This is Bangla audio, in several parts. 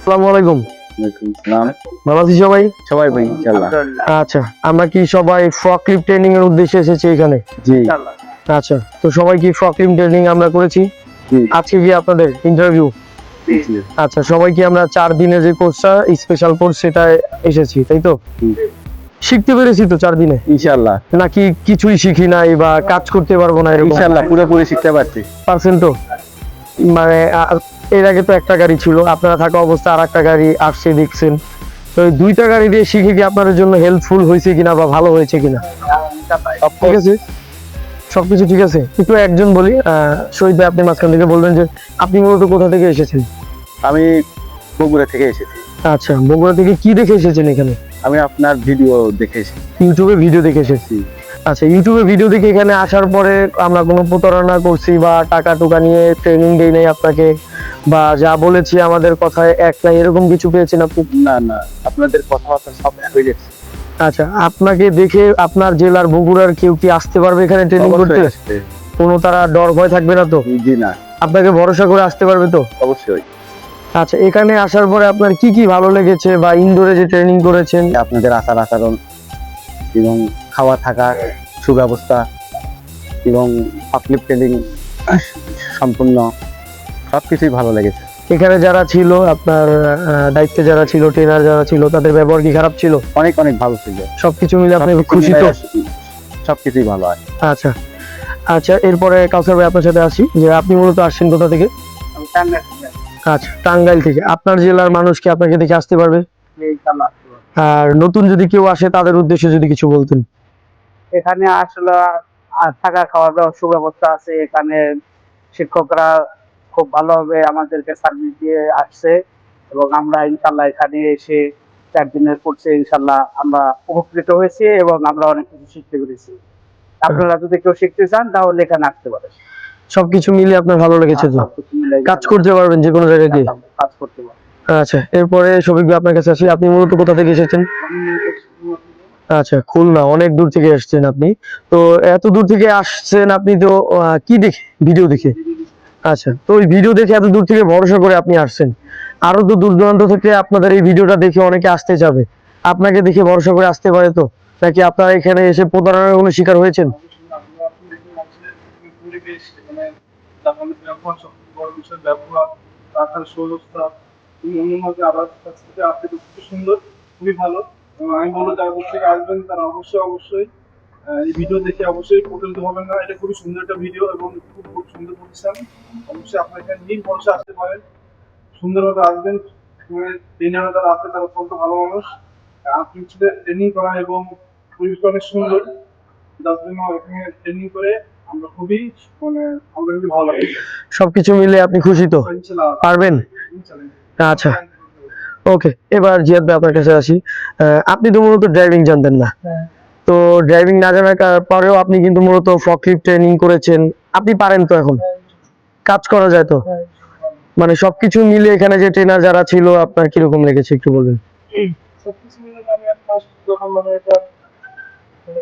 আসসালামু আলাইকুম। ভালো আছি সবাই? সবাই ভাই ইনশাআল্লাহ। আচ্ছা, আমরা কি সবাই ফ্রকলিফট ট্রেনিং এর উদ্দেশ্যে এসেছি এখানে? জি আচ্ছা, তো সবাই কি ফ্রকলিফট ট্রেনিং আমরা করেছি? জি আজকে কি আপনাদের ইন্টারভিউ? জি আচ্ছা, সবাই কি আমরা 4 দিনের যে কোর্সটা স্পেশাল কোর্স সেটা এসেছি, তাই তো? শিখতে পেরেছি তো 4 দিনে? ইনশাআল্লাহ। নাকি কিছুই শিখি নাই বা কাজ করতে পারবো না এরকম? ইনশাআল্লাহ পুরোপুরি শিখতে পারছি। পারছেন তো? মানে এর আগে তো একটা গাড়ি ছিল, আপনারা থাকা অবস্থা আর একটা গাড়ি আসছে দেখছেন, তো এই 2টা গাড়ি দিয়ে শিখে কি আপনাদের জন্য হেল্পফুল হয়েছে কিনা বা ভালো হয়েছে কিনা? ঠিক আছে, সবকিছু ঠিক আছে। একটু একজন বলি, শহীদ ভাই আপনি মাঝখান থেকে বলবেন যে আপনি মূলত কোথা থেকে এসেছেন? আমি বগুড়া থেকে এসেছি। আচ্ছা, বগুড়া থেকে কি দেখে এসেছেন এখানে? আমি আপনার ভিডিও দেখে এসেছি। ইউটিউবে ভিডিও দেখে এসেছি। আচ্ছা, ইউটিউবে ভিডিও দেখে এখানে আসার পরে আমরা কোনো প্রতারণা করছি বা টাকা টুকা নিয়ে ট্রেনিং দেই নাই আপনাকে, বা যা বলেছি আমাদের কথায় এক নাই এরকম কিছু পেয়েছেন আপনি? না না, আপনাদের কথাবার্তা সব হয়ে যাচ্ছে। আচ্ছা, আপনাকে দেখে আপনার জেলার বগুড়ার কেউ কি আসতে পারবে এখানে ট্রেনিং করতে? কোনো তারা ডর ভয় থাকবে না তো? জি না, আপনাকে ভরসা করে আসতে পারবে তো? অবশ্যই। আচ্ছা, এখানে আসার পরে আপনার কি কি ভালো লেগেছে বা ইনডোরে যে ট্রেনিং করেছেন? আপনাদের আচরণ এবং খাওয়া থাকা সুব্যবস্থা এবং ফ্রকলিফট ট্রেনিং সম্পূর্ণ সবকিছুই ভালো লেগেছে। এখানে যারা ছিল আপনার দায়িত্বে যারা ছিল, ট্রেনার যারা ছিল, তাদের ব্যবহার কি খারাপ ছিল? অনেক অনেক ভালো ছিল। সবকিছু মিলে আপনি খুশি তো? সবকিছুই ভালো হয়। আচ্ছা আচ্ছা, এরপরে কাউসার ভাই আপনার সাথে আসি, যে আপনি মূলত আসছেন কোথা থেকে? আচ্ছা, টাঙ্গাইল থেকে। আপনার জেলার মানুষ কি আপনাকে দেখে আসতে পারবে? আর নতুন যদি কেউ আসে তাদের উদ্দেশ্যে যদি কিছু বলতেন। এখানে আসলে থাকা খাওয়ার সুব্যবস্থা আছে। এখানে শিক্ষকরা খুব ভালোভাবে আমাদেরকে সার্ভিস দিয়ে আসছে এবং আমরা ইনশাল্লাহ এখানে এসে 4 দিনের কোর্সে ইনশাল্লাহ আমরা উপকৃত হয়েছি এবং আমরা অনেক কিছু শিখতে পেরেছি। আপনারা যদি কেউ শিখতে চান তাহলে এখানে আসতে পারেন। সবকিছু মিলে আপনার ভালো লেগেছে তো? সবকিছু মিলে কাজ করতে পারবেন যে কোনো জায়গায় গিয়ে? কাজ করতে পারেন। আচ্ছা, এরপরে শফিক ভাই আপনার কাছে আসি, আপনি মূলত কোথা থেকে এসেছেন? আচ্ছা, খুলনা। অনেক দূর থেকে এসেছেন আপনি। তো এত দূর থেকে আসছেন আপনি তো কি দেখে? ভিডিও দেখে? আচ্ছা, তো ওই ভিডিও দেখে এত দূর থেকে ভরসা করে আপনি আসছেন, আরো তো দূর দূরান্ত থেকে আপনাদের এই ভিডিওটা দেখে অনেকে আসতে যাবে, আপনাকে দেখে ভরসা করে আসতে পারে তো? নাকি আপনারা এখানে এসে প্রতারণার কোনো শিকার হয়েছেন? খুবই ভালো। আমি বলবো যারা দূর থেকে আসবেন তারা অবশ্যই এই ভিডিও দেখে অবশ্যই প্রতারিত হবেন না। এটা খুবই সুন্দর একটা ভিডিও এবং খুব সুন্দর প্রতিষ্ঠান। অবশ্যই আপনারা এখানে নির্ভরসা আসতে পারেন, সুন্দরভাবে আসবেন। ট্রেনাররা যারা আছে তারা অত্যন্ত ভালো মানুষ। আপনি ট্রেনিং করা এবং পরিবেশটা অনেক সুন্দর, যার জন্য এখানে ট্রেনিং করে আমরা খুবই আমাদের খুবই ভালো লাগে। সবকিছু মিলে আপনি খুশি তো? ইনশাআল্লাহ পারবেন? আচ্ছা, ওকে। এবার জিয়াদ ভাই আপনার কাছে আসি, আপনি তো মূলত ড্রাইভিং জানতেন না, তো ড্রাইভিং না জানার পরেও আপনি কিন্তু মূলত ফ্রকলিফট ট্রেনিং করেছেন, আপনি পারেন তো? এখন কাজ করা যায় তো? মানে সবকিছু মিলে এখানে যে ট্রেনার যারা ছিল আপনার কিরকম লেগেছে একটু বলবেন? সবকিছু মিলে আমি এক মাস যখন এটা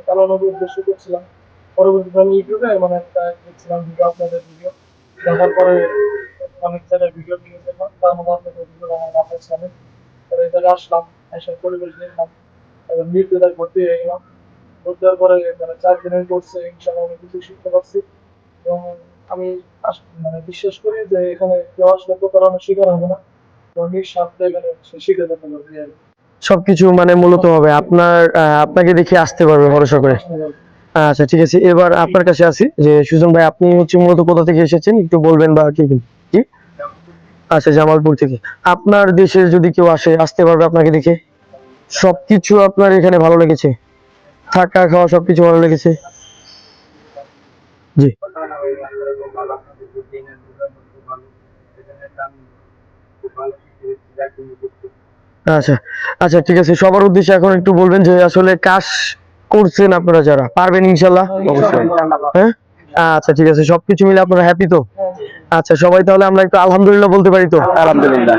চালানোর উদ্দেশ্য করছিলাম, পরবর্তীতে আমি ইউটিউবে একটা দেখছিলাম ভিডিও, আপনাদের ভিডিও দেখার পরে অনেক জায়গায় ভিডিও নিয়ে দেখলাম, তার মধ্যে আপনাদের ভিডিও আমার মাথায় সামনে পরে এখানে আসলাম, এসে পরিবেশ দেখলাম এবং মৃত্যুতে ভর্তি হয়ে গেলাম। ভর্তি হওয়ার পরে 4 দিনের কোর্সে ইনশাআল্লাহ অনেক কিছু শিখতে পারছি এবং আমি বিশ্বাস করি যে এখানে কেউ আসলে প্রতারণার শিকার হবে না এবং নিঃস্বার্থে এখানে সে শিখে যেতে পারবে। সবকিছু মানে মূলত হবে আপনার, আপনাকে দেখে আসতে পারবে ভরসা করে। আচ্ছা, ঠিক আছে। এবার আপনার কাছে আসি, যে সুজন ভাই আপনি হচ্ছে মূলত কোথা থেকে এসেছেন একটু বলবেন বা কি? আচ্ছা, জামালপুর থেকে। আপনার দেশের যদি কেউ আসতে পারবে আপনাকে দেখে? সবকিছু আপনার এখানে ভালো লেগেছে? থাকা খাওয়া সবকিছু ভালো লেগেছে? জি। আচ্ছা আচ্ছা, ঠিক আছে। সবার উদ্দেশ্যে এখন একটু বলবেন যে আসলে কাজ করছেন আপনারা যারা, পারবেন ইনশাল্লাহ? অবশ্যই। হ্যাঁ, আচ্ছা, ঠিক আছে। সবকিছু মিলে আপনারা হ্যাপি তো? আচ্ছা, সবাই তাহলে আমরা একটু আলহামদুলিল্লাহ বলতে পারি তো? আলহামদুলিল্লাহ।